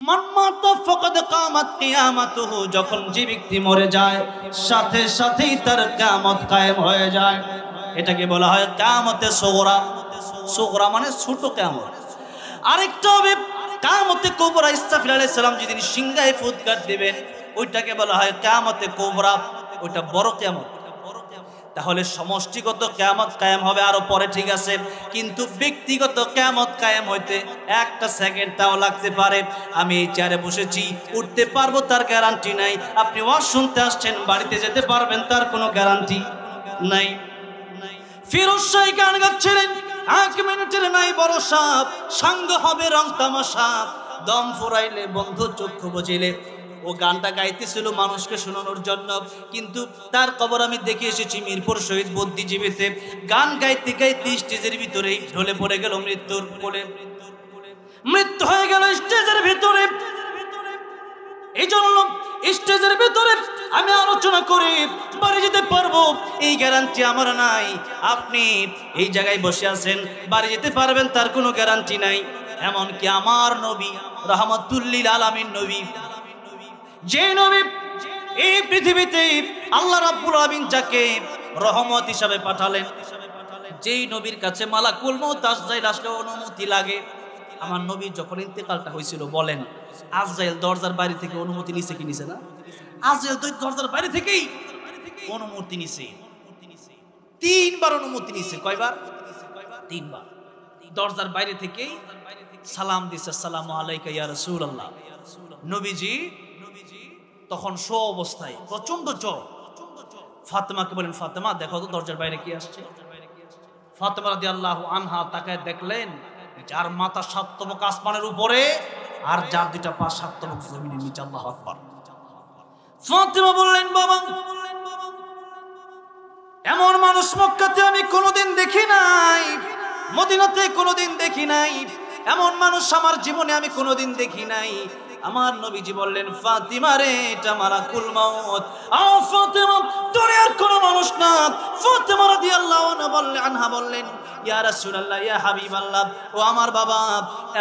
মান মাতা ফাকাদ কামাত কিয়ামাতুহু, যখন যে ব্যক্তি মরে যায় সাথে সাথেই তার কিয়ামত কায়েম হয়ে যায়। এটাকে বলা হয় কিয়ামতে সুগরা। সুগরা মানে ছোট কিয়ামত। আরেকটা হবে কিয়ামতে কুবরা। ইসরাফিল আলাইহিস সালাম যেদিন সিংহায় ফুৎকার দিবেন ওইটাকে বলা হয় কিয়ামতে কুবরা, ওইটা বড় কিয়ামত। তাহলে সমষ্টিগত কিয়ামত কায়েম হবে আরো পরে, ঠিক আছে, কিন্তু ব্যক্তিগত কিয়ামত কায়েম হইতে একটা সেকেন্ড তাও লাগতে পারে। আমি এই চেয়ারে বসেছি, উঠতে পারবো তার গ্যারান্টি নাই। আপনি ওয়াজ শুনতে আসছেন, বাড়িতে যেতে পারবেন তার কোনো গ্যারান্টি নাই। ফিরোজ শাহ গান গাচ্ছিলেন, 1 মিনিটের নাই ভরসা, সাঙ্গ হবে রং তামাশা, দম ফুরাইলে বন্ধ চক্ষু বুঝিলে। ও গানটা গাইতেছিল মানুষকে শোনানোর জন্য, কিন্তু তার খবর আমি দেখে এসেছি মিরপুর শহীদ বুদ্ধিজীবীতে। গান গাইতে গাইতে স্টেজের ভিতরেই ঢলে পড়ে গেল মৃত্যুর কোলে, মৃত্যু হয়ে গেল স্টেজের ভিতরে। এই জন্য স্টেজের ভিতরে আমি আলোচনা করি, বাড়ি যেতে পারবো এই গ্যারান্টি আমার নাই। আপনি এই জায়গায় বসে আছেন, বাড়ি যেতে পারবেন তার কোনো গ্যারান্টি নাই। এমনকি আমার নবী রাহমাতুল লিল আলামিন নবী, যে নবী এই পৃথিবীতে আল্লাহ রাব্বুল আলামিন যাকে রহমত হিসাবে পাঠালেন, যেই নবীর কাছে মালাকুল মউত আজরাইল আসলে অনুমতি লাগে। আমার নবী যখন ইন্তেকালটা হয়েছিল, বলেন আজরাইল দরজার বাইরে থেকে অনুমতি নিছে কি নিছে না? আজরাইল তো দরজার বাইরে থেকেই অনুমতি নিছে, 3 বার অনুমতি নিছে। কয়বার? 3 বার। দরজার বাইরে থেকেই সালাম দিছে, আসসালামু আলাইকা ইয়া রাসূলুল্লাহ। নবীজি তখন শো অবস্থায়, প্রচন্ড জ্বর। ফাতেমাকে বলেন, ফাতেমা দেখো তো দরজার বাইরে কি আসছে। ফাতেমা রাদিয়াল্লাহু আনহা তাকায় দেখলেন, যার মাথা 7 তবক আসমানের উপরে আর যার 2টা পা 7 তবক জমিনের নিচে। আল্লাহু আকবার। ফাতেমা বললেন, বাবা এমন মানুষ মক্কাতে আমি কোনোদিন দেখি নাই, মদিনাতে কোনোদিন দেখি নাই, এমন মানুষ আমার জীবনে আমি কোনোদিন দেখি নাই। আমার নবীজি বললেন, ফাতিমা রে, এটা মালাকুল মউত। ফাতিমা দুনিয়ার কোনো মানুষ না। ফাতিমা রাদিয়াল্লাহু আনহা বললেন, ইয়া রাসূলুল্লাহ, ইয়া হাবিবাল্লাহ, ও আমার বাবা,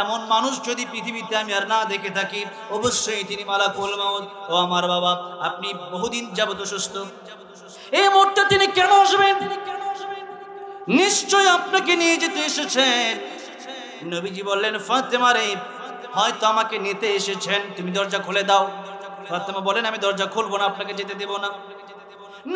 এমন মানুষ যদি পৃথিবীতে আমি আর না দেখে থাকি, অবশ্যই তিনি মালাকুল মউত। ও আমার বাবা, আপনি বহুদিন যাবত অসুস্থ, এই মুহূর্তে তিনি কেন আসবেন? নিশ্চয় আপনাকে নিয়ে যেতে এসেছেন। নবীজি বললেন, ফাতিমা রে, হয়তো আমাকে নিতে এসেছেন, তুমি দরজা খুলে দাও। ফাতেমা বলেন, আমি দরজা খুলবো না, আপনাকে যেতে দেব না।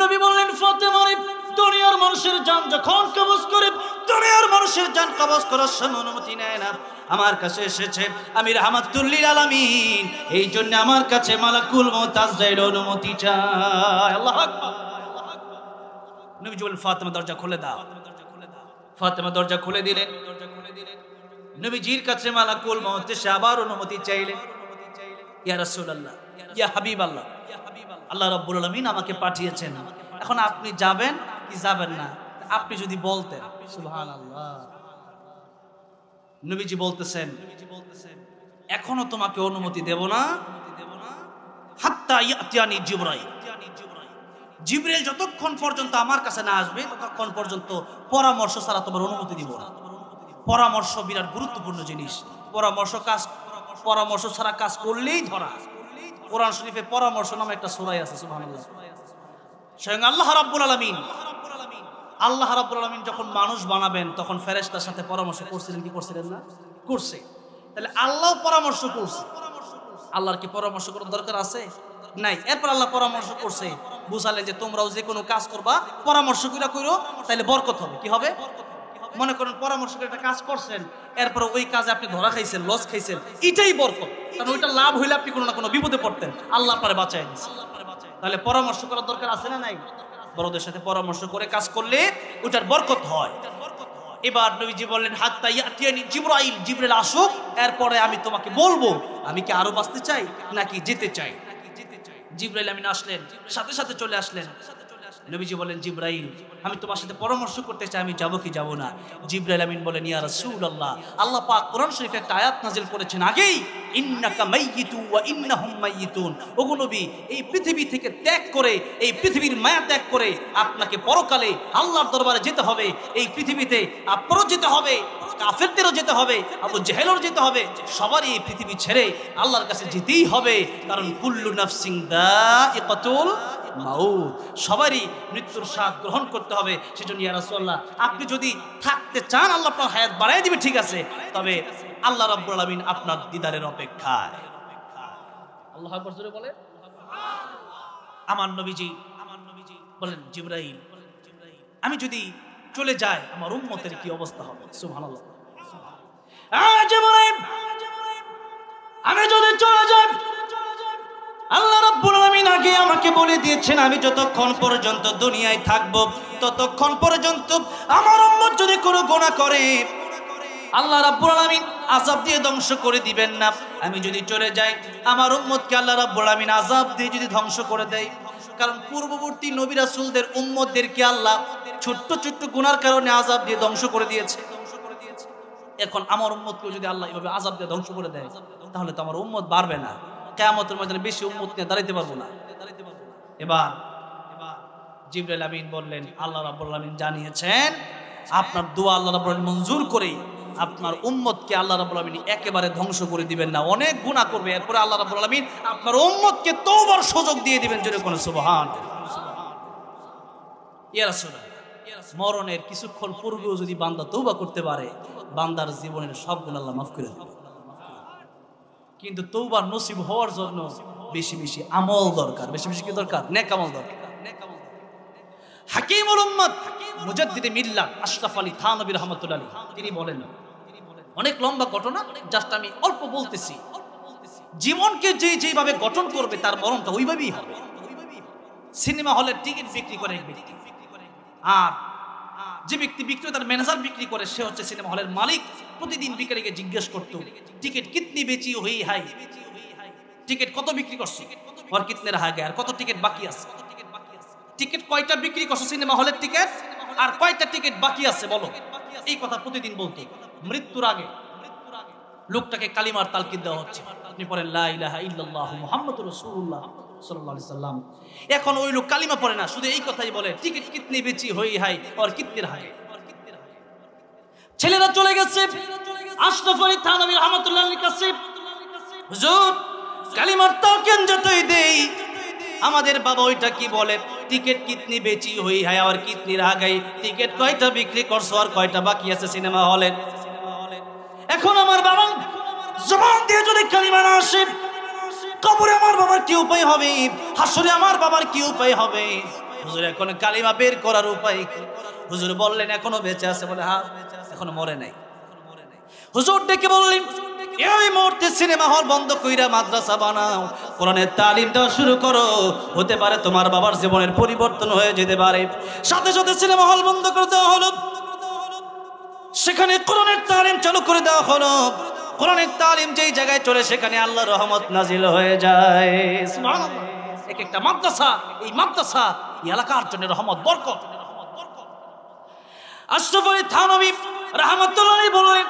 নবী বললেন, ফাতেমা রে, দুনিয়ার মানুষের জান যখন কবজ করে, দুনিয়ার মানুষের জান কবজ করার সময় অনুমতি নেয় না। আমার কাছে এসেছে, আমি রাহমাতুল লিল আলামিন, এই জন্য আমার কাছে মালাকুল মউত আজরাইল অনুমতি চায়। আল্লাহু আকবার। নবীজি বলেন, ফাতেমা দরজা খুলে দাও। ফাতেমা দরজা খুলে দিলেন। নবীজির কাছে মালাকুল মউত এসে আবার অনুমতি চাইলেন, ইয়া রাসূলুল্লাহ, ইয়া হাবিবাল্লাহ, আল্লাহ রাব্বুল আলামিন আমাকে পাঠিয়েছেন, এখন আপনি যাবেন কি যাবেন না? আপনি যদি বলতেন। সুবহানাল্লাহ। নবীজি বলতেছেন, এখনো তোমাকে অনুমতি দেব না, হাত্তা ইয়াতিয়ানি জিবরাইল। জিবরাইল যতক্ষণ পর্যন্ত আমার কাছে না আসবে ততক্ষণ পর্যন্ত পরামর্শ ছাড়া তোমার অনুমতি দিব না। পরামর্শ বিরাট গুরুত্বপূর্ণ জিনিস। পরামর্শ ছাড়া কাজ করলেই ধরা। কোরআন শরীফে পরামর্শ নামে একটা সূরা আছে, সুবহানাল্লাহ। স্বয়ং আল্লাহ রাব্বুল আলামিন যখন মানুষ বানাবেন তখন ফেরেশতার সাথে পরামর্শ করছিলেন কি করছিলেন না? করছে। তাহলে আল্লাহ পরামর্শ করছে, আল্লাহর কি পরামর্শ করার দরকার আছে? নাই। এরপর আল্লাহ পরামর্শ করছে, বুঝালেন যে তোমরাও যে কোনো কাজ করবা পরামর্শ কইরা কইরো, তাহলে বরকত হবে। কি হবে? মনে করেন পরামর্শ করে একটা কাজ করছেন, এরপর ওই কাজে আপনি ধরা খাইছেন, লস খাইছেন, এটাই বরকত। কারণ ওইটা লাভ হইলে আপনি কোনো না কোনো বিপদে পড়তেন, আল্লাহ আপনারে বাঁচায় দিয়েছে। তাহলে পরামর্শ করার দরকার আছে না নাই? বড়দের সাথে পরামর্শ করে কাজ করলে ওইটার বরকত হয়। এবার নবীজি বললেন, হাত্তা ইয়াতিয়ানি জিবরাইল, জিবরাইল আসুক, এরপরে আমি তোমাকে বলবো আমি কি আরো বাঁচতে চাই নাকি যেতে চাই। জিবরাইল আমিন আসলেন, সাথে সাথে চলে আসলেন। নবীজি বলেন, জিবরাইল আমি তোমার সাথে পরামর্শ করতে চাই, আমি যাব কি যাব না? জিবরাইল আমিন বলেন, ইয়া রাসূলুল্লাহ, আল্লাহ পাক কোরআন শরীফে একটা আয়াত নাযিল করেছেন আগেই, ইন্নাকা মাইয়িতু ওয়া ইন্নাহুম মাইয়িতুন। ওগো নবী, এই পৃথিবী থেকে ত্যাগ করে, এই পৃথিবীর মায়া ত্যাগ করে আপনাকে পরকালে আল্লাহর দরবারে যেতে হবে। এই পৃথিবীতে আপনারও যেতে হবে, কাফেরদেরও যেতে হবে, আবু জেহেলেরও যেতে হবে, সবারই এই পৃথিবী ছেড়ে আল্লাহর কাছে যেতেই হবে, কারণ কুল্লু নাফসিন দাইকাতুল মাউত, সবারই মৃত্যুর স্বাদ গ্রহণ করতে হবে। সেজন্য ইয়া রাসূলুল্লাহ, আপনি যদি থাকতে চান আল্লাহ আপনার হায়াত বাড়ায় দিবে, ঠিক আছে, তবে আল্লাহ রাব্বুল আলামিন আপনার দিদারের অপেক্ষায়। আল্লাহু আকবার জোরে বলে। আমার নবীজি বলেন, জিবরাইল আমি যদি চলে যাই আমার উম্মতের কি অবস্থা হবে? সুবহানাল্লাহ। জিবরাইল আমি যদি চলে যাই, আল্লাহ রাব্বুল আলামিন আগে আমাকে বলে দিয়েছেন, আমি যতক্ষণ পর্যন্ত দুনিয়ায় থাকব ততক্ষণ পর্যন্ত আমার উম্মত যদি কোনো গুনাহ করে আল্লাহ রাব্বুল আলামিন আযাব দিয়ে ধ্বংস করে দিবেন না। আমি যদি চলে যাই আমার উম্মতকে আল্লাহ রাব্বুল আলামিন আযাব দিয়ে যদি ধ্বংস করে দেয়, কারণ পূর্ববর্তী নবী রাসূলদের উম্মতদেরকে আল্লাহ ছোট্ট ছোট্ট গুনার কারণে আযাব দিয়ে ধ্বংস করে দিয়েছে। এখন আমার উম্মতকে যদি আল্লাহ এভাবে আযাব দিয়ে ধ্বংস করে দেয়, তাহলে তো আমার উম্মত বাড়বে না, কিয়ামতের ময়দানে বেশি উম্মত নিয়ে দাঁড়াইতে পারবো না। এবার জিবরাইল আমিন বললেন, আল্লাহ রাব্বুল আলামিন জানিয়েছেন আপনার দোয়া আল্লাহ রাব্বুল আলামিন মঞ্জুর করে আপনার উম্মতকে আল্লাহ রাব্বুল আলামিন একেবারে ধ্বংস করে দিবেন না, অনেক গুনাহ করবে, এরপরে আল্লাহ রাব্বুল আলামিন আপনার উম্মতকে তওবার সুযোগ দিয়ে দিবেন। জোরে কোন সুবহান। ইয়া রাসূলুল্লাহ, মরণের কিছুক্ষণ পূর্বেও যদি বান্দা তওবা করতে পারে, বান্দার জীবনের সব গুনাহ আল্লাহ মাফ করে দেবেন। কিন্তু তওবা নসিব হওয়ার জন্য বেশি বেশি আমল দরকার, বেশি বেশি কি দরকার? নেক আমল দরকার। হাকিমুল উম্মত মুজাদ্দিদে মিল্লাত আশরাফ আলী থানভী রাহমাতুল্লাহ আলাইহি তিনি বলেন, অনেক লম্বা ঘটনা, জাস্ট আমি অল্প বলতেছি, জীবনকে যেভাবে গঠন করবে তার মরণটা ওইভাবেই হবে। সিনেমা হলের টিকিট বিক্রি করে এক ব্যক্তি, আর যে ব্যক্তি বিক্রেতার ম্যানেজার বিক্রি করে সে হচ্ছে সিনেমা হলের মালিক। প্রতিদিন বিক্রেতাকে জিজ্ঞেস করতো, টিকিট কিতনি বেচি হুই হাই, টিকিট কত বিক্রি করছো, আর কিতনে রাহা গয়া, আর কত টিকিট বাকি আছে, টিকিট কয়টা বিক্রি করছো সিনেমা হলের টিকিট, আর কয়টা টিকিট বাকি আছে বলো। এই কথা প্রতিদিন বলতো। মৃত্যুর আগে লোকটাকে কালিমার তালকিদ দেওয়া হচ্ছে, আপনি পড়েন লা ইলাহা ইল্লাল্লাহু মুহাম্মাদুর রাসূলুল্লাহ সাল্লাল্লাহু আলাইহি সাল্লাম। এখন ওই লোক কালিমা পড়ে না, শুধু এই কথাই বলে, টিকিট কিতনি বেচি হই হাই আর কিতনি রাহা গয়া। ছেলেরা চলে গেছে আশরাফ আলী থানভী রাহমাতুল্লাহ আলাইহির কাছে, হুজুর কালিমার তালকিদ যতই দেই আমাদের বাবা ওইটা কি বলে, টিকিট কিতনি বেচি হই হাই আর কিতনি রাহা গই, টিকিট কয়টা বিক্রি করছো আর কয়টা বাকি আছে সিনেমা হলে। এখন আমার বাবা জবান দিয়ে যদি কালিমা না আসে, কবরে আমার বাবার কি উপায় হবে, হাসরে আমার বাবার কি উপায় হবে? হুজুর এখন কালিমা বের করার উপায়? হুজুর বললেন এখনো বেঁচে আছে, বলে হ্যাঁ এখনো মরে নাই। হুজুর ডেকে বললেন, এই মুহূর্তে সিনেমা হল বন্ধ কইরা মাদ্রাসা বানাও, কোরআনের তালিম দেওয়া শুরু করো, হতে পারে তোমার বাবার জীবনের পরিবর্তন হয়ে যেতে পারে। সাথে সাথে সিনেমা হল বন্ধ করে দেওয়া হলো, সেখানে কোরআনের তালিম চালু করে দেওয়া হলো। কোরআনের তালিম যেই জায়গায় চলে সেখানে আল্লাহর রহমত নাজিল হয়ে যায়। সুবহানাল্লাহ। এক একটা মাদ্রাসা, এই মাদ্রাসা এই এলাকার জন্য রহমত, বরকত। আশরাফ আলী থানভী রাহমাতুল্লাহ আলাইহি বললেন,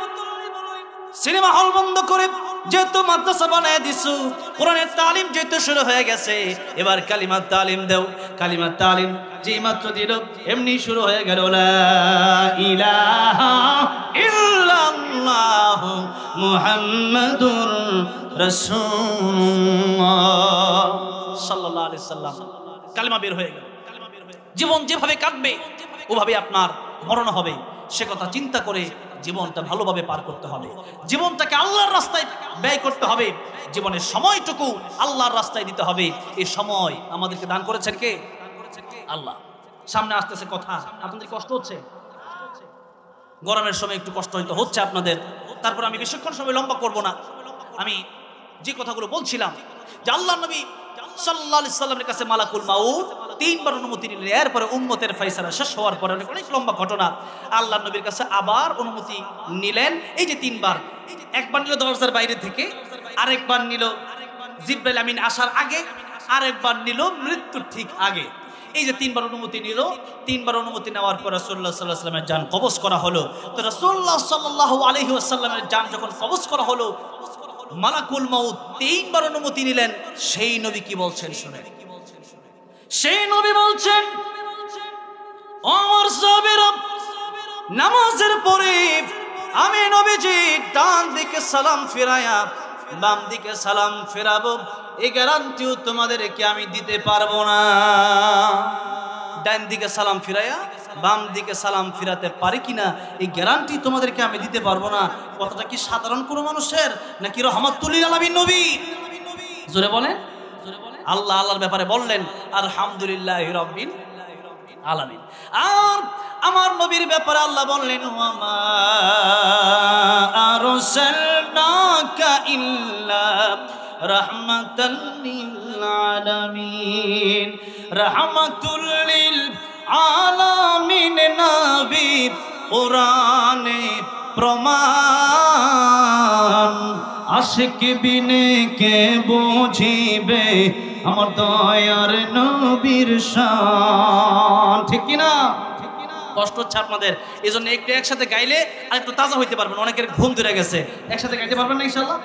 সিনেমা হল বন্ধ করে যেহেতু মাদ্রাসা বানায় দিছো, কোরআনের তালিম যেহেতু শুরু হয়ে গেছে, এবার কালিমার তালিম দাও। কালিমার তালিম যেই মাত্র দিল এমনি শুরু হয়ে গেল, লা ইলাহা ইল্লাল্লাহ মুহাম্মাদুর রাসূলুল্লাহ সাল্লাল্লাহু আলাইহি সাল্লাম। কালিমা বের হয়ে গেল। জীবন যেভাবে কাটবে ওভাবে আপনার মরণ হবে, সে কথা চিন্তা করে জীবনটা ভালোভাবে পার করতে হবে, জীবনটাকে আল্লাহর রাস্তায় ব্যয় করতে হবে, জীবনের সময়টুকু আল্লাহর রাস্তায় দিতে হবে। এই সময় আমাদেরকে দান করেছেন কে? আল্লাহ। সামনে আসতেছে কথা, আপনাদের কষ্ট হচ্ছে? গরমের সময় একটু কষ্ট হয়তো হচ্ছে আপনাদের, তারপর আমি বেশিক্ষণ সময় লম্বা করব না। আমি যে কথাগুলো বলছিলাম যে আল্লাহ নবী সাল্লাল্লাহু আলাইহি সাল্লামের কাছে মালাকুল মাউত তিনবার অনুমতি নিলেন, এরপরে উম্মতের ফয়সালা শেষ হওয়ার পরে অনেক লম্বা ঘটনা, আল্লাহ নবীর কাছে আবার অনুমতি নিলেন। এই যে তিনবার, একবার নিল দরজার বাইরে থেকে, আরেকবার নিল জিবরাইল আমিন আসার আগে, আরেকবার নিল মৃত্যুর ঠিক আগে। এই যে তিনবার অনুমতি নিল, তিনবার অনুমতি নেওয়ার পর রাসূলুল্লাহ সাল্লাল্লাহু আলাইহি ওয়াসাল্লামের জান কবজ করা হলো। তো রাসূলুল্লাহ সাল্লাল্লাহু আলাইহি ওয়াসাল্লামের জান যখন কবজ করা হলো, মালাকুল মউত তিনবার অনুমতি নিলেন। সেই নবী কি বলছেন শুনেন। সেই নবী বলছেন, আমার সাহাবীরা, নামাজের পরে আমি নবীজি ডান দিকে সালাম ফিরায়া বাম দিকে সালাম ফেরাবো, এই গ্যারান্টিও তোমাদেরকে আমি দিতে পারবো না। ডান দিকে সালাম ফিরায়া বাম দিকে সালাম ফিরাতে পারি কিনা এই গ্যারান্টি তোমাদেরকে আমি দিতে পারবো না। কথাটা কি সাধারণ কোনো মানুষের নাকি রহমাতুল লিল আলামিন নবী? জোরে বলেন। আল্লাহ আল্লাহর ব্যাপারে বললেন আলহামদুলিল্লাহি রাব্বিল আলামিন। আর আমার নবীর ব্যাপারে আল্লাহ বললেন, ওয়ামা আরসালনাকা ইল্লা রাহমাতাল লিল আলামিন। রাহমাতুল লিল আলামিন নবী কোরআনে প্রমাণ, আশিক বিনে কে বুঝিবে আমার দয়ার নবীর শান। ঠিক কি না? কষ্ট হচ্ছে আপনাদের, এই জন্য একটু একসাথে গাইলে আর একটু তাজা হইতে পারবেন। অনেকের ঘুম ধরে গেছে, একসাথে গাইতে পারবেন না ইনশাআল্লাহ।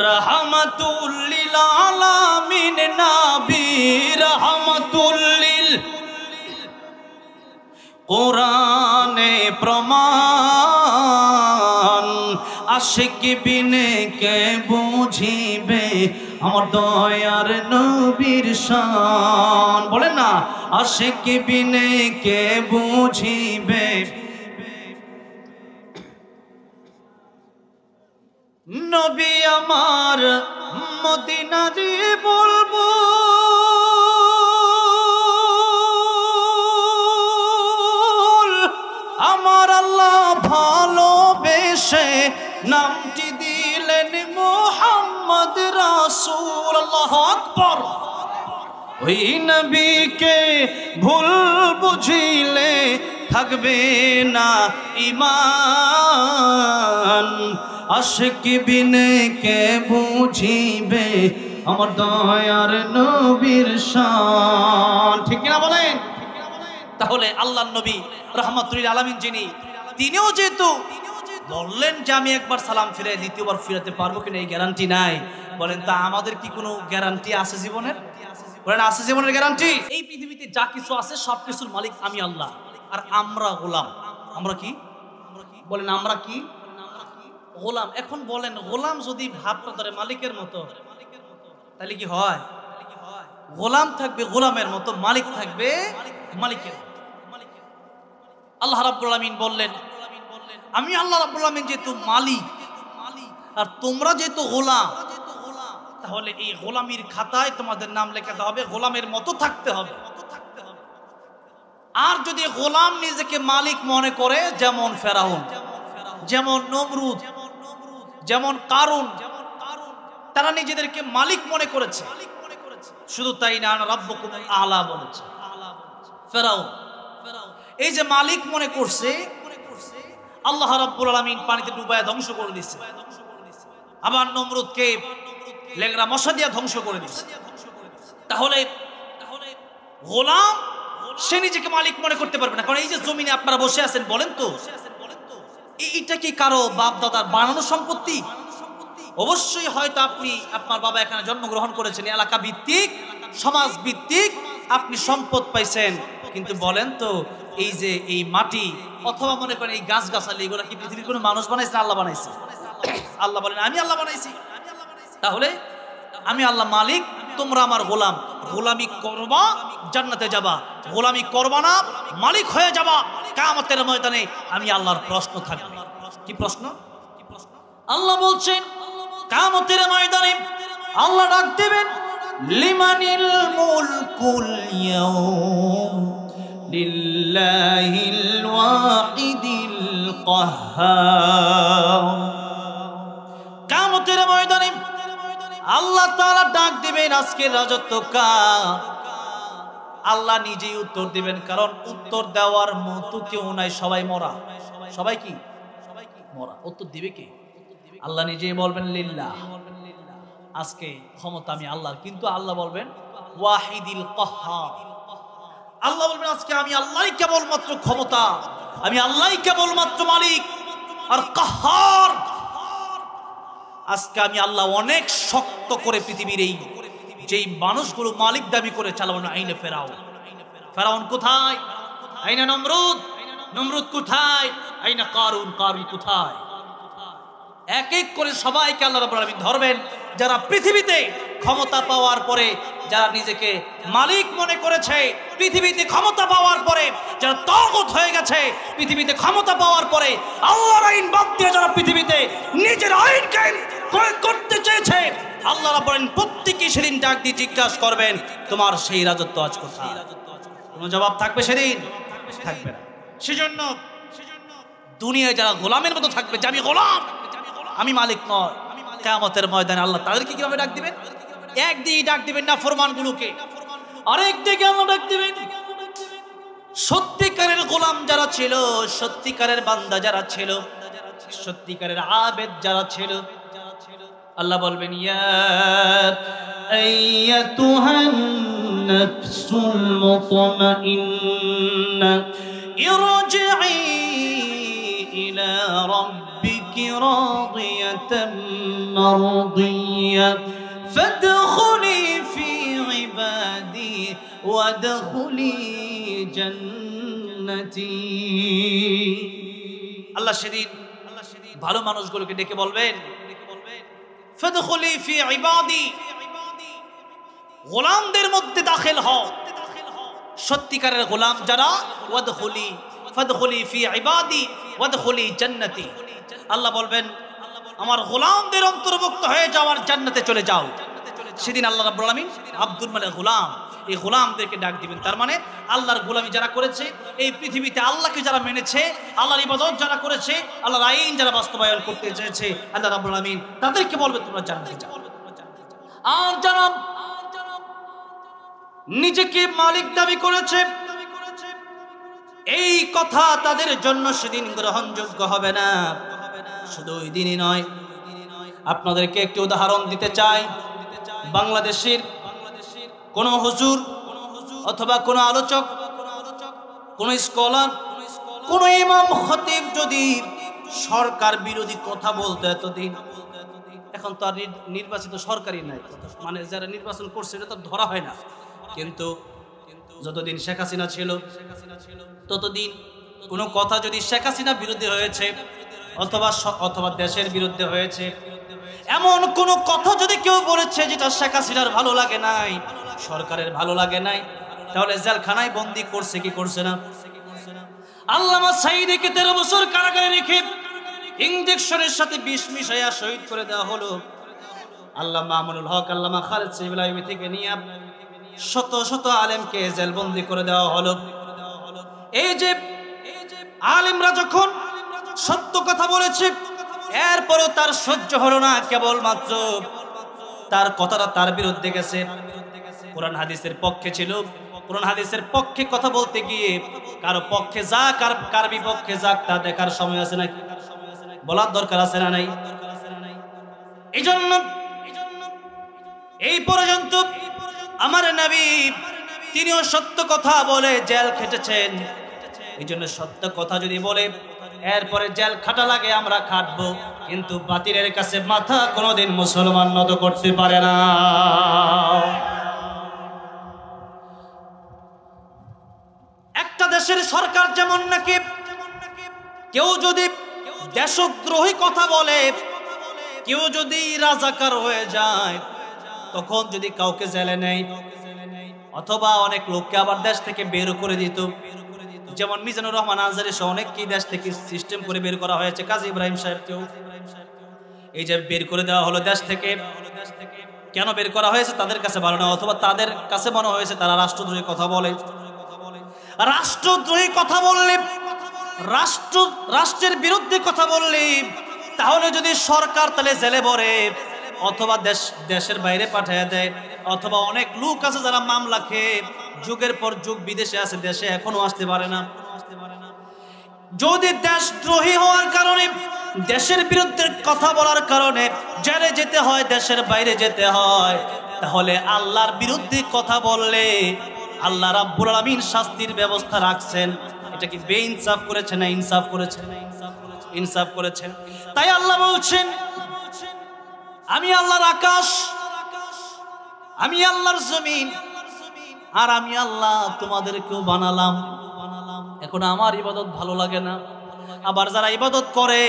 রাহমাতুল লিল আলামিন নবী, রাহমাতুল লিল কোরআনে প্রমাণ, আশিক বিনে কে বুঝিবে আমার দয়ার নবীর শান। বলেন না, আশিক বিনে কে বুঝিবে নবী আমার মদিনারি বলবো, আমার আল্লাহ ভালোবেসে নামটি দিলেন মুহাম্মদ রাসূল। আল্লাহু আকবার। ওই নবীকে ভুল বুঝিলে থাকবে না ঈমান, আশিক বিনে কে বুঝিবে আমার দয়ার নবীর শান। ঠিক কিনা বলেন? তাহলে আল্লাহর নবী রাহমাতুল লিল আলামিন যিনি, তিনিও যেহেতু বললেন যে আমি একবার সালাম ফিরে দ্বিতীয়বার ফিরাতে পারবো কিনা এই গ্যারান্টি নাই, বলেন তা আমাদের কি কোনো গ্যারান্টি আছে জীবনের? বলেন আছে জীবনের গ্যারান্টি? এই পৃথিবীতে যা কিছু আছে সব কিছুর মালিক আমি আল্লাহ, আর আমরা গোলাম। আমরা কি বলেন? আমরা কি গোলাম। এখন বলেন, গোলাম যদি ভাবটা ধরে মালিকের মতো, তাহলে কি হয়? গোলাম থাকবে গোলামের মতো, মালিক থাকবে মালিকের। আল্লাহ রাব্বুল আলামিন বললেন, আমি আল্লাহ রাব্বুল আলামিন যেহেতু মালিক আর তোমরা যেহেতু গোলাম, তাহলে এই গোলামির খাতায় তোমাদের নাম লেখাতে হবে, গোলামের মতো থাকতে হবে। আর যদি গোলাম নিজেকে মালিক মনে করে, যেমন ফেরাউন, যেমন নমরুদ, যেমন কারুন, তারা নিজেদেরকে মালিক মনে করেছে। শুধু তাই না, রাব্বুকুম আলা বলেছে ফেরাউন। এই যে মালিক মনে করছে, আল্লাহ রাব্বুল আলামিন পানিতে ডুবায় ধ্বংস করে দিচ্ছে। আবার নমরুদকে লেংরা মশা দিয়ে ধ্বংস করে দিচ্ছে। তাহলে গোলাম সে নিজেকে মালিক মনে করতে পারবে না। কারণ এই যে জমিনে আপনারা বসে আছেন, বলেন তো এইটা কি কারো বাপ দাদার বানানো সম্পত্তি? অবশ্যই হয়তো আপনি, আপনার বাবা এখানে জন্মগ্রহণ করেছেন, এলাকা ভিত্তিক, সমাজ ভিত্তিক আপনি সম্পদ পাইছেন। কিন্তু বলেন তো, এই যে এই মাটি অথবা মনে করেন এই গাছ গাছালি, এগুলো কি পৃথিবীর কোনো মানুষ বানাইছে? আল্লাহ বানাইছে। আল্লাহ বলেন আমি আল্লাহ বানাইছি। তাহলে আমি আল্লাহ মালিক, তোমরা আমার গোলাম। গোলামি করবা জান্নাতে যাবা, গোলামি করবা না মালিক হয়ে যাবা। কিয়ামতের ময়দানে আমি আল্লাহর প্রশ্ন থাকবে। কি প্রশ্ন? আল্লাহ বলছেন কিয়ামতের ময়দানে আল্লাহ ডাক দিবেন, লিমানিল মুলকুল ইয়াউম লিল্লাহিল ওয়াহিদিল কাহ্হার। কিয়ামতের ময়দানে আল্লাহ তাআলা ডাক দিবেন, আজকের রাজত্ব কার? আল্লাহ নিজেই উত্তর দিবেন, কারণ উত্তর দেওয়ার মতো কেউ নাই, সবাই মরা। সবাই কি মরা? উত্তর দিবে কে? আল্লাহ নিজেই বলবেন লিল্লাহ, আজকে ক্ষমতা আমি আল্লাহর। কিন্তু আল্লাহ বলবেন ওয়াহিদিল কাহ্হার, আল্লাহ বলবেন আজকে আমি আল্লাহই কেবলমাত্র ক্ষমতা, আমি আল্লাহই কেবলমাত্র মালিক আর কাহার। আজকে আমি আল্লাহ অনেক শক্ত করে পৃথিবীর এই যেই মানুষগুলো মালিক দাবি করে চালানো আইনে ফেরাউন কোথায়, আইনা নমরুদ কোথায়, আইনা কারুন কোথায়। এক এক করে সবাইকে আল্লাহ রাব্বুল আলামিন ধরবেন, যারা পৃথিবীতে ক্ষমতা পাওয়ার পরে যারা নিজেকে মালিক মনে করেছে, পৃথিবীতে ক্ষমতা পাওয়ার পরে যারা তাগুত হয়ে গেছে, পৃথিবীতে ক্ষমতা পাওয়ার পরে আল্লাহর আইন বাদ দিয়ে যারা পৃথিবীতে নিজের আইন কায়েম করতে চেয়েছে, আল্লাহ রাব্বুল আলামিন প্রত্যেককে সেদিন ডাক দিয়ে জিজ্ঞাসা করবেন তোমার সেই রাজত্ব আজ কোথায়? কোনো জবাব থাকবে সেদিন? থাকবে না। সেজন্য দুনিয়ায় যারা গোলামের মতো থাকবে যে আমি গোলাম, আমি মালিক নয়, কিয়ামতের ময়দানে আল্লাহ তাদেরকে কিভাবে ডাক দিবেন? একদিকে ডাক দিবেন নাফরমানগুলোকে, আরেকদিকে আল্লাহ ডাক দিবেন সত্যিকারের গোলাম যারা ছিল, সত্যিকারের বান্দা যারা ছিল, সত্যিকারের আবেদ যারা ছিল। আল্লাহ বলবেন ইয়া আইয়াতুহান নাফসুল মুতমাইন্না ইরজিই ইলা রাব্বিকি রাদিয়াতাম মারদিয়া ফাদখুলি ফি ইবাদি ওয়াদখুলি জান্নাতি। আল্লাহ সেদিন ভালো মানুষগুলোকে ডেকে বলবেন ফাদখুলি ফি ইবাদি, গোলামদের মধ্যে দাখিল হও, সত্যিকারের গোলাম যারা, ওয়াদখুলি ফাদখুলি ফি ইবাদি ওয়াদখুলি জান্নাতি। আল্লাহ বলবেন আমার গোলামদের অন্তর্ভুক্ত হয়ে যাওয়ার জান্নাতে চলে যাও। সেদিন আল্লাহ রাব্বুল আলামিন আব্দুল মালিক গোলাম, এই গোলামদেরকে ডাক দিবেন। তার মানে আল্লাহর গোলামি যারা করেছে, এই পৃথিবীতে আল্লাহকে যারা মেনেছে, আল্লাহর ইবাদত যারা করেছে, আল্লাহর আইন যারা বাস্তবায়ন করতে চেয়েছে, আল্লাহ রাব্বুল আলামিন তাদেরকে বলবে তোমরা জান্নাতে যাও। আর যারা নিজেকে মালিক দাবি করেছে, এই কথা তাদের জন্য সেদিন গ্রহণযোগ্য হবে না। শুধু ওই দিনই নয়, আপনাদেরকে একটি উদাহরণ দিতে চাই। বাংলাদেশের কোন হুজুর অথবা কোন আলোচক, কোন স্কলার, কোন ইমাম খতিব যদি সরকার বিরোধী কথা বলতো এতদিন, এখন তো আর নির্বাচিত সরকারই নাই, মানে যারা নির্বাচন করছে এটা তো ধরা হয় না। কিন্তু যতদিন শেখ হাসিনা ছিল ততদিন কোনো কথা যদি শেখ হাসিনা বিরুদ্ধে হয়েছে অথবা দেশের বিরুদ্ধে হয়েছে, এমন কোন কথা যদি কেউ বলেছে যেটা শেখ হাসিনার ভালো লাগে নাই, সরকারের ভালো লাগে নাই, তাহলে জেলখানায় বন্দি করছে কি করছে না? আল্লামা সাঈদীকে 13 বছর কারাগারে রেখে ইনজেকশনের সাথে বিষ মিশাইয়া শহীদ করে দেওয়া হলো। আল্লামা আমানুল হক, আল্লামা খালেদ সাহেব থেকে নিয়ে শত শত আলেমকে জেলবন্দি করে দেওয়া হলো। এই যে আলেমরা যখন সত্য কথা বলেছে, এরপরও তার সহ্য হলো না, কেবলমাত্র তার কথাটা তার বিরুদ্ধে গেছে। কোরআন হাদিসের পক্ষে ছিল, কোরআন হাদিসের পক্ষে কথা বলতে গিয়ে কারো পক্ষে যাক আর কার বিপক্ষে যাক তা দেখার সময় আছে নাকি? বলার দরকার আছে না নাই? এই জন্য এই পর্যন্ত আমার নবী তিনিও সত্য কথা বলে জেল খেটেছেন। এই জন্য সত্য কথা যদি বলে এরপরে জেল খাটা লাগে আমরা খাটবো, কিন্তু বাতিলের কাছে মাথা কোনোদিন মুসলমান নত করতে পারে না। একটা দেশের সরকার যেমন নাকি কেউ যদি দেশদ্রোহী কথা বলে, কেউ যদি রাজাকার হয়ে যায়, তখন যদি কাউকে জেলে নেয় অথবা অনেক লোককে আবার দেশ থেকে বের করে দিত, যেমন মিজানুর রহমান আনসারী সহ অনেককে দেশ থেকে সিস্টেম করে বের করা হয়েছে, কাজী ইব্রাহিম সাহেবকেও এই যে বের করে দেওয়া হলো দেশ থেকে। কেন বের করা হয়েছে তাদের কাছে ভালো না, অথবা তাদের কাছে মনে হয়েছে তারা রাষ্ট্রদ্রোহী কথা বলে। রাষ্ট্রদ্রোহী কথা বললে, রাষ্ট্রের বিরুদ্ধে কথা বললে, তাহলে যদি সরকার তাহলে জেলে ভরে অথবা দেশের বাইরে পাঠিয়ে দেয়, অথবা অনেক লোক আছে যারা মামলা খেয়ে যুগের পর যুগ বিদেশে আছে, দেশে এখনো আসতে পারে না। যদি দেশদ্রোহী হওয়ার কারণে, দেশের বিরুদ্ধে কথা বলার কারণে জেলে যেতে হয়, দেশের বাইরে যেতে হয়, তাহলে আল্লাহর বিরুদ্ধে কথা বললে আল্লাহ রাব্বুল আলামিন শাস্তির ব্যবস্থা রাখছেন। এটা কি বেইনসাফ করেছে না ইনসাফ করেছে? ইনসাফ করেছেন। তাই আল্লাহ বলছেন, আমি আল্লাহর আকাশ, আমি আল্লাহর জমিন, আর আমি আল্লাহ তোমাদেরকেও বানালাম। এখন আমার ইবাদত ভালো লাগে না, আবার যারা ইবাদত করে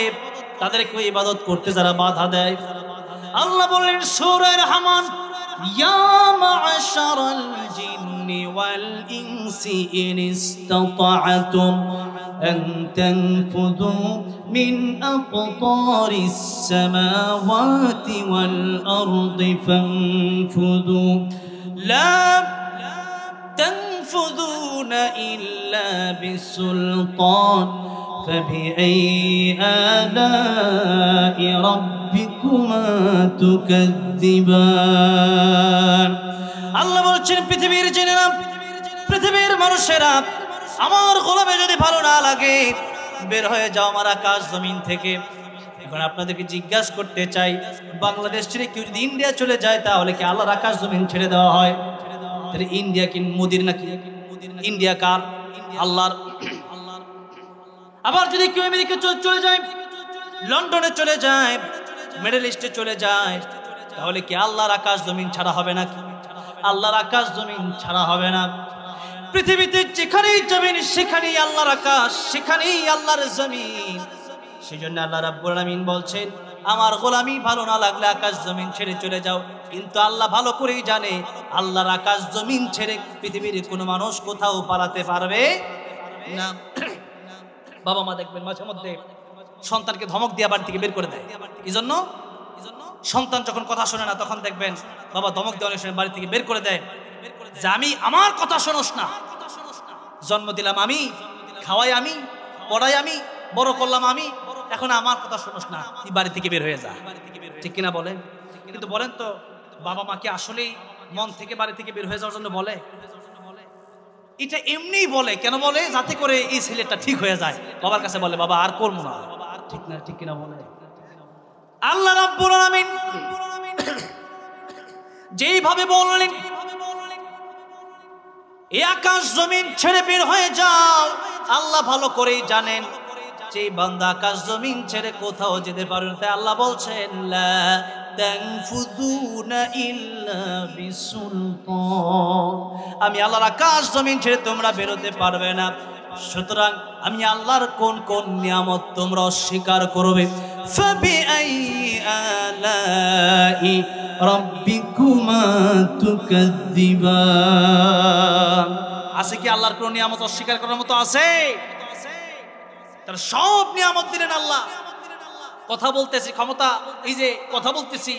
তাদেরকেও ইবাদত করতে যারা বাধা দেয়, আল্লাহ বললেন সূরা রহমান, ইয়া মা'শারাল জিন্নি ওয়াল ইনসি ইন ইসতাতা'তুম আন তানফুযু মিন আকতারিস সামাওয়াতি ওয়াল আরদি ফানফুযু লা তানফুযুনা ইল্লা বিসুলতান فبأي آلاء ربكما تكذبان। আল্লাহ বলছেন পৃথিবীর জেনেরা, পৃথিবীর মানুষেরা, আমার গোলামে যদি ভালো না লাগে বের হয়ে যাও আমার আকাশ জমিন থেকে। এখন আপনাদেরকে জিজ্ঞাসা করতে চাই, বাংলাদেশ ছেড়ে কেউ যদি ইন্ডিয়া চলে যায় তাহলে কি আল্লাহর আকাশ জমিন ছেড়ে দেওয়া হয়? তাহলে ইন্ডিয়া কি মোদির নাকি? ইন্ডিয়া কার? আল্লাহর। আবার যদি কেউ আমেরিকা চলে যায়, লন্ডনে চলে যায়, মিডল ইস্টে চলে যায়, তাহলে কি আল্লাহর আকাশ জমিন ছাড়া হবে নাকি? আল্লাহর আকাশ জমিন ছাড়া হবে না। পৃথিবীতে যেখানেই যাবেন সেখানেই আল্লাহর আকাশ, সেখানেই আল্লাহর জমিন। সেই জন্য আল্লাহ রাব্বুল আলামিন বলছেন, আমার গোলামি ভালো না লাগলে আকাশ জমিন ছেড়ে চলে যাও। কিন্তু আল্লাহ ভালো করেই জানে আল্লাহর আকাশ জমিন ছেড়ে পৃথিবীর কোনো মানুষ কোথাও পালাতে পারবে না। বাবা মা দেখবেন মাঝে মধ্যে সন্তানকে ধমক দিয়ে বাড়ি থেকে বের করে দেয়। এই জন্য সন্তান যখন কথা শোনে না তখন দেখবেন বাবা ধমক দিয়ে অনেক সময় বাড়ি থেকে বের করে দেয়, যে আমি, আমার কথা শোনোস না, জন্ম দিলাম আমি, খাওয়াই আমি, পড়াই আমি, বড় করলাম আমি, এখন আমার কথা শোনোস না, তুই বাড়ি থেকে বের হয়ে যা। ঠিক কিনা বলেন? কিন্তু বলেন তো, বাবা মাকে আসলেই মন থেকে বাড়ি থেকে বের হয়ে যাওয়ার জন্য বলে? এটা এমনিই বলে। কেন বলে? যাতে করে এই ছেলেটা ঠিক হয়ে যায়, বাবার কাছে বলে বাবা আর করবো না। ঠিক না? ঠিক কিনা বলে? আল্লাহ রাব্বুল আলামিন যেইভাবে বললেন এই আকাশ জমিন ছেড়ে বের হয়ে যাও, আল্লাহ ভালো করেই জানেন যে বান্দা আকাশ জমিন ছেড়ে কোথাও যেতে পারবে না। তাই আল্লাহ বলছেন লা তানফুযুনা ইল্লা বিসুলতান, আমি আল্লাহর আকাশ জমিন ছেড়ে তোমরা বেরোতে পারবে না। সুতরাং আমি আল্লাহর কোন কোন নিয়ামত তোমরা অস্বীকার করবে? ফাবিআই আলাই রাব্বিকুমা তুকাযযিবান। আছে কি আল্লাহর কোন নিয়ামত অস্বীকার করার মতো আছে? তার সব নিয়ামত দিলেন আল্লাহ। কথা বলতেছি, ক্ষমতা, এই যে কথা বলতেছি,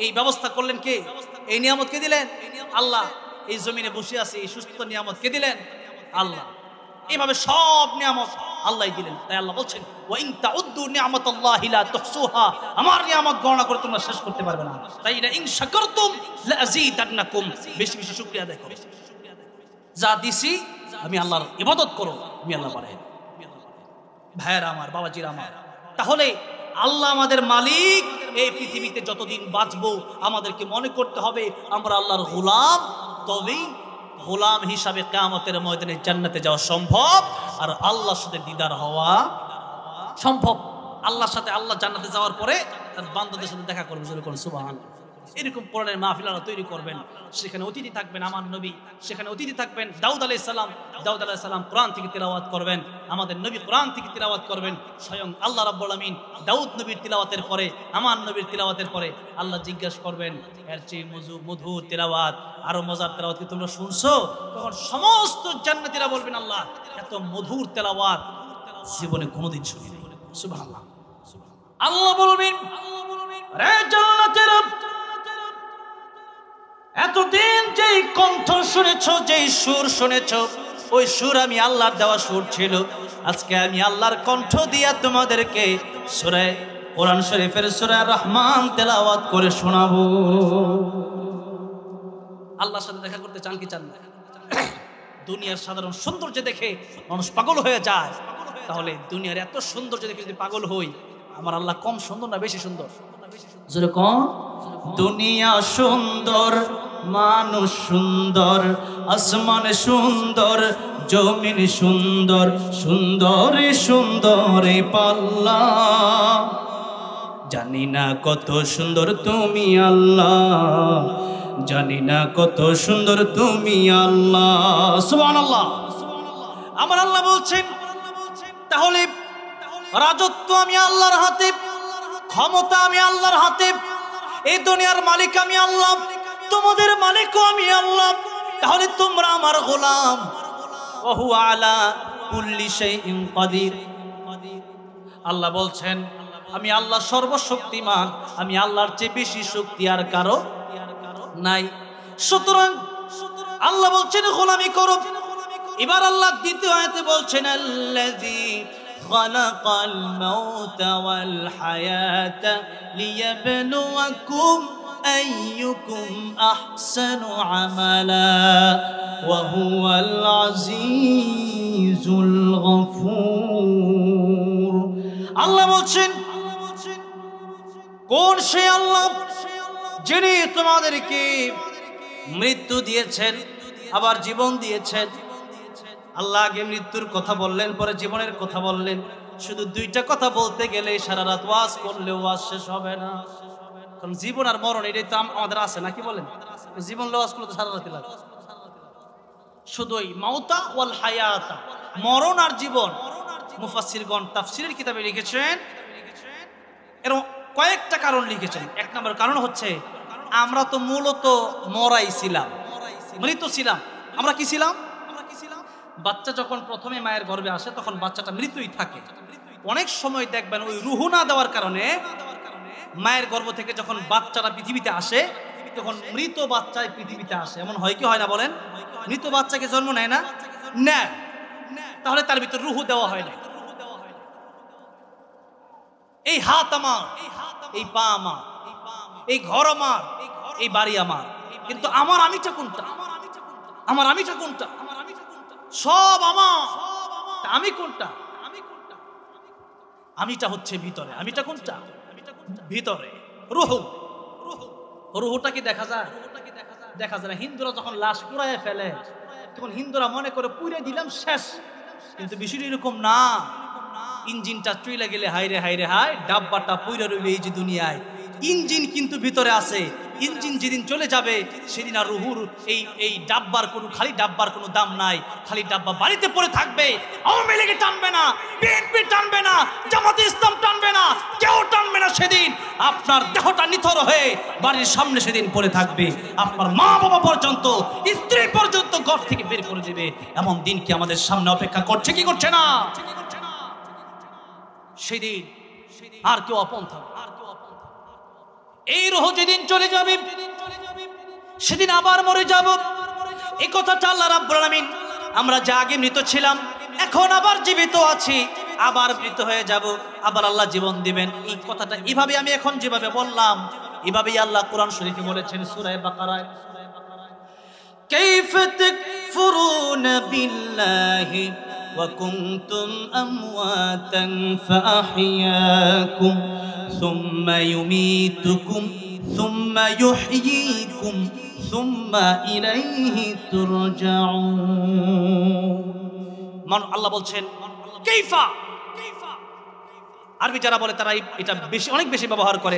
এই ব্যবস্থা করলেন কে? এই নিয়ামত কে দিলেন? আল্লাহ। এই জমিনে বসে আছি, এই সুস্থ নিয়ামত কে দিলেন? আল্লাহ। এইভাবে সব নিয়ামত আল্লাহই দিলেন। তাই আল্লাহ বলছেন ওয়া ইন তাউদ্দু নি'মাতাল্লাহি লা তুহসুহা, আমার নিয়ামত গণনা করে তোমরা শেষ করতে পারবে না। তাই না, ইন শাকারতুম লাযীদান্নাকুম, বেশি বেশি শুকরিয়া আদায় করো। যা দিছি আমি আল্লাহর ইবাদত করো, আমি আল্লাহ বলেন। ভাইয়েরা আমার, বাবাজিরা আমার, তাহলে আল্লাহ আমাদের মালিক। এই পৃথিবীতে যতদিন বাঁচবো আমাদেরকে মনে করতে হবে আমরা আল্লাহর গোলাম, তবেই গোলাম হিসাবে কিয়ামতের ময়দানে জান্নাতে যাওয়া সম্ভব, আর আল্লাহর সাথে দিদার হওয়া সম্ভব। আল্লাহর সাথে, আল্লাহ জান্নাতে যাওয়ার পরে তার বান্দাদের সাথে দেখা করবে। সুবহানাল্লাহ। এরকম কোরআনের মাহফিল আল্লাহ তৈরি করবেন, সেখানে অতিথি থাকবেন আমার নবী, সেখানে অতিথি থাকবেন দাউদ আলাইহিস সালাম। দাউদ আলাইহিস সালাম কোরআন থেকে তিলাওয়াত করবেন, আমাদের নবী কোরআন থেকে তিলাওয়াত করবেন। স্বয়ং আল্লাহ রাব্বুল আলামিন দাউদ নবীর তিলাওয়াতের পরে, আমার নবীর তিলাওয়াতের পরে আল্লাহ জিজ্ঞাসা করবেন, এর চেয়ে মধুর তিলাওয়াত, আরো মজার তিলাওয়াত কি তোমরা শুনছো? তখন সমস্ত জান্নাতীরা বলবেন আল্লাহ এত মধুর তিলাওয়াত জীবনে কোনোদিন শুনিনি। সুবহানাল্লাহ। আল্লাহ বলবেন, রে জান্নাতীরা, এতদিন যেই কণ্ঠ শুনেছ, যেই সুর শুনেছ, ওই সুর আমি আল্লাহর দেওয়া সুর ছিল। আজকে আমি আল্লাহর কণ্ঠ দিয়া তোমাদেরকে সূরা কোরআন শরীফের সূরা রহমান তেলাওয়াত করে শোনাবো। আল্লাহর সাথে দেখা করতে চান কি চান না? দুনিয়ার সাধারণ সৌন্দর্য দেখে মানুষ পাগল হয়ে যায়, তাহলে দুনিয়ার এত সৌন্দর্য দেখে যদি পাগল হই, আমার আল্লাহ কম সুন্দর না বেশি সুন্দর? জোরে কম। দুনিয়া সুন্দর মানুষ সুন্দর, আসমান সুন্দর, জমিন সুন্দর, সুন্দরে সুন্দরে পাল্লা। জানি না কত সুন্দর তুমি আল্লাহ, জানি না কত সুন্দর তুমি আল্লাহ। সুবহানাল্লাহ। আমার আল্লাহ বলছেন তাহলে রাজত্ব আমি আল্লাহর হাতে, ক্ষমতা আমি আল্লাহর হাতে, এই দুনিয়ার মালিক আমি আল্লাহ, তোমাদের মালিকও আমি আল্লাহ, তাহলে তোমরা আমার গোলাম। ওয়া হুয়া আলা কুল্লি শাইইন কাদির। আল্লাহ বলছেন আমি আল্লাহ সর্বশক্তিমান, আমি আল্লাহর চেয়ে বেশি শক্তি আর কারো নাই। সুতরাং আল্লাহ বলছেন গোলামি করো। এবার আল্লাহ দ্বিতীয় আয়াতে বলছেন আল্লাযী খালাকাল মাউতা ওয়াল হায়াতা লিয়াবলুয়াকুম আইয়ুকুম আহসানু আমালা ওয়া হুয়াল আজিজুল গফুর। আল্লাহ বলছেন কোন সে আল্লাহ যিনি তোমাদেরকে মৃত্যু দিয়েছেন আবার জীবন দিয়েছেন। আল্লাহ আগে মৃত্যুর কথা বললেন, পরে জীবনের কথা বললেন। শুধু দুইটা কথা বলতে গেলে সারা রাত ওয়াজ করলে ওয়াজ শেষ হবে না, কারণ জীবন আর মরণ এটাই তো আমাদের আছে নাকি বলেন? জীবন ওয়াজ করলে তো সারা রাত লাগে। শুধুই মাউতা ওয়াল হায়াতা, মরণ আর জীবন। মুফাসসিরগণ তাফসীরের কিতাবে লিখেছেন এর কয়েকটা কারণ লিখেছেন। এক নম্বর কারণ হচ্ছে আমরা তো মূলত মরাই ছিলাম, মৃত ছিলাম। আমরা কি ছিলাম? বাচ্চা যখন প্রথমে মায়ের গর্ভে আসে তখন বাচ্চাটা মৃতই থাকে। অনেক সময় দেখবেন ওই রুহু না দেওয়ার কারণে মায়ের গর্ভ থেকে যখন বাচ্চাটা পৃথিবীতে আসে তখন মৃত বাচ্চায় পৃথিবীতে আসে। এমন হয় কি হয় না বলেন? মৃত বাচ্চাকে জন্ম নেয় না? নেয়। তাহলে তার ভিতর রুহু দেওয়া হয় না। এই হাত আমার, এই পা আমার, এই ঘর আমার, এই বাড়ি আমার, কিন্তু আমার আমিটা কোনটা? আমার আমিটা কোনটা? সব আমার, আমি কোনটা? আমিটা হচ্ছে ভিতরে। আমিটা কোনটা? ভিতরে রুহু। রুহুটা কি দেখা যায়? দেখা যায় না। হিন্দুরা যখন লাশ পুড়ায় ফেলে তখন হিন্দুরা মনে করে পুড়ে দিলাম শেষ, কিন্তু বিষয়টা এরকম না। ইঞ্জিনটা চলে গেলে হাইরে হাইরে হায়, ডাব্বাটা পুড়ে রইবে এই যে দুনিয়ায়। ইঞ্জিন কিন্তু ভিতরে আছে। ইঞ্জিন যেদিন চলে যাবে সেদিন আর রুহুর এই ডাব্বার কোনো, খালি ডাব্বার কোনো দাম নাই। খালি ডাব্বা বাড়িতে পড়ে থাকবে। আওয়ামী লীগ টানবে না, বিএনপি টানবে না, জামাতে ইসলাম টানবে না, কেউ টানবে না। সেদিন আপনার দেহটা নিথর হয়ে বাড়ির সামনে সেদিন পড়ে থাকবে। আপনার মা বাবা পর্যন্ত, স্ত্রী পর্যন্ত ঘর থেকে বের করে দেবে। এমন দিন কি আমাদের সামনে অপেক্ষা করছে কি করছে না? সেদিন আর কেউ আপন থাকবে? এই রুহ যেদিন চলে যাবে সেদিন আবার মরে যাব। এই কথাটা আল্লাহ রাব্বুল আলামিন, আমরা যা আগে মৃত ছিলাম এখন আবার জীবিত আছি, আবার মৃত হয়ে যাব, আবার আল্লাহ জীবন দিবেন। এই কথাটা এইভাবে আমি এখন যেভাবে বললাম এভাবেই আল্লাহ কোরআন শরীফে বলেছেন সূরা বাকারায়, কাইফা তাকফুরুনা বিল্লাহি ওয়া কুনতুম আমওয়াতান ফাআহইয়াকুম সুম্মা ইউমীতুকুম সুম্মা ইউহয়ীকুম সুম্মা ইলাইহি তুরজাউন। আল্লাহ বলছেন কাইফা। আরবি যারা বলে তারা এটা বেশি, অনেক বেশি ব্যবহার করে।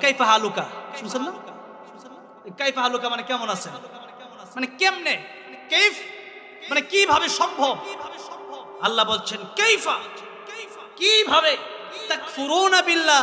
কাইফা হালুকা, শুনছেন না? কাইফা হালুকা মানে কেমন আছে, মানে কেমনে, কাইফ মানে কিভাবে সম্ভব। আল্লাহ বলছেন কাইফা, কিভাবে। তাকফুরুনা বিল্লাহ,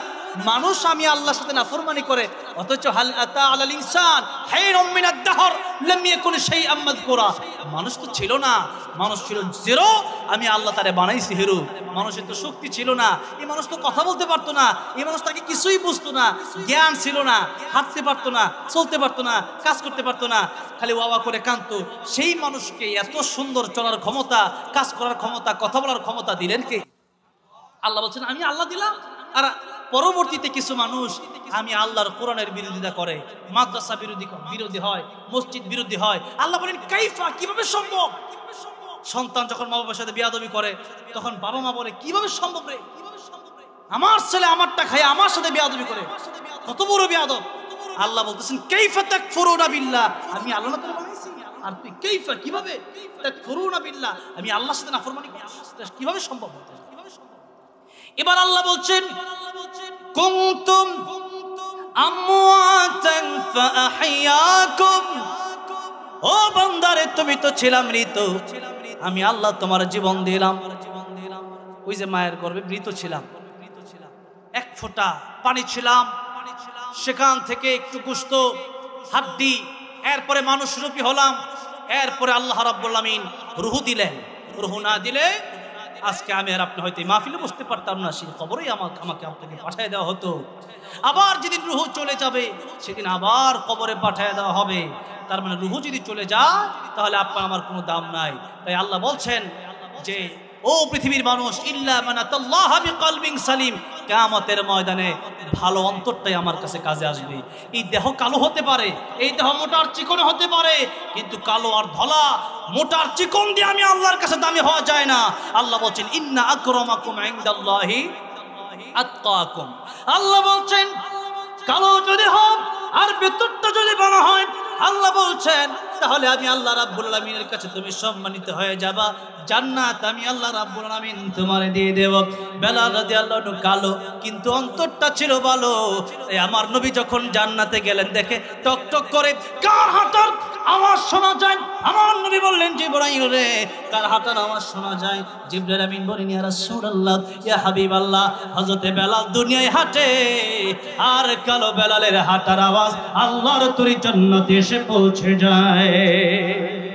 মানুষ আমি আল্লাহর সাথে নাফরমানি করে, অথচ হাল আতা আলাল ইনসান হাইরুম মিনাদ দাহর লাম ইয়াকুন শাইআম মাযকুরা। মানুষ তো ছিল না, মানুষ ছিল জিরো, আমি আল্লাহ তারে বানাইছি হিরো। মানুষের তো শক্তি ছিল না, এই মানুষ তো কথা বলতে পারতো না, এই মানুষ তাকে কিছুই বুঝতো না, জ্ঞান ছিল না, হাঁটতে পারতো না, চলতে পারতো না, কাজ করতে পারতো না, খালি ওয়া করে কাঁদতো। সেই মানুষকে এত সুন্দর চলার ক্ষমতা, কাজ করার ক্ষমতা, কথা বলার ক্ষমতা দিলেন কে? আল্লাহ বলছেন আমি আল্লাহ দিলাম। আর পরবর্তীতে কিছু মানুষ আমি আল্লাহর কোরআনের বিরোধিতা করে, মাদ্রাসা বিরোধী হয়, মসজিদ বিরোধী হয়। আল্লাহ বলেন কাইফা, কিভাবে সম্ভব। সন্তান যখন মা বাবার সাথে বিয়াদবি করে তখন বাবা মা বলে কিভাবে সম্ভব রে, আমার ছেলে আমারটা খায় আমার সাথে বিয়াদবি করে, কত বড় বিয়াদব। আল্লাহ বলতেছেন কাইফা তাকফুরুনা বিল্লাহ, আমি আল্লাহ না তোরে বানাইছি আর তুই কাইফা কিভাবে তাকফুরুনা বিল্লাহ, আমি আল্লাহর সাথে নাফরমানি করছিস, কিভাবে সম্ভব? এবার আল্লাহ বলছেন কুনতুম আমওয়াতান ফাআহইয়াকুম, ও বান্দারে তুমি তো ছিলাম মৃত, আমি আল্লাহ তোমার জীবন দিলাম। ওই যে মায়ের গর্ভে মৃত ছিলাম, এক ফোঁটা পানি ছিলাম, সেখান থেকে একটু গোশত হাড্ডি, এরপরে মানুষ রূপী হলাম, এরপরে আল্লাহ রাব্বুল আমিন রূহ দিলেন। রূহ না দিলে আজকে আমি আর আপনি হয়তো মাহফিলে বসতে পারতাম না, সেই খবরই আমাকে আপনাকে পাঠিয়ে দেওয়া হতো। আবার যেদিন রূহ চলে যাবে সেদিন আবার কবরে পাঠিয়ে দেওয়া হবে। তার মানে রূহ যদি চলে যায় তাহলে আপনার আমার কোনো দাম নাই। তাই আল্লাহ বলছেন যে ও পৃথিবীর মানুষ, ইল্লা মান আতাল্লাহা বিকলবিন সালিম, কিয়ামতের ময়দানে ভালো অন্তরটাই আমার কাছে কাজে আসবে। এই দেহ কালো হতে পারে, এই দেহ মোটার চিকন হতে পারে, কিন্তু কালো আর ধলা মোটার চিকন দিয়ে আমি আল্লাহর কাছে দামি হওয়া যায় না। আল্লাহ বলছেন ইন্না আকরামাকুম ইনদাল্লাহি আতকাকুম। আল্লাহ বলছেন কালো যদি হয় আর ভেতরটা যদি ভালো হয়, আল্লাহ বলছেন তাহলে আমি আল্লাহ রাব্বুল আলামিনের কাছে তুমি সম্মানিত হয়ে যাবা, জান্নাত আমি আল্লাহ রাব্বুল আলামিন তোমারে দিয়ে দেব। বেলাল রাদিয়াল্লাহু আনহু কালো কিন্তু অন্তরটা ছিল ভালো। এই আমার নবী যখন জান্নাতে গেলেন দেখে টকটক করে কার হাঁটার আওয়াজ শোনা যায়। আমার নবী বললেন জিবরাইল রে, কার হাঁটার আওয়াজ শোনা যায়? জিবরাইল আমিন বলেন ইয়া রাসূলুল্লাহ, ইয়া হাবিবাল্লাহ, হযরতে বেলাল দুনিয়ায় হাঁটে আর কালো বেলালের হাঁটার আওয়াজ আল্লাহর তরি জান্নাতে এসে পৌঁছে যায়।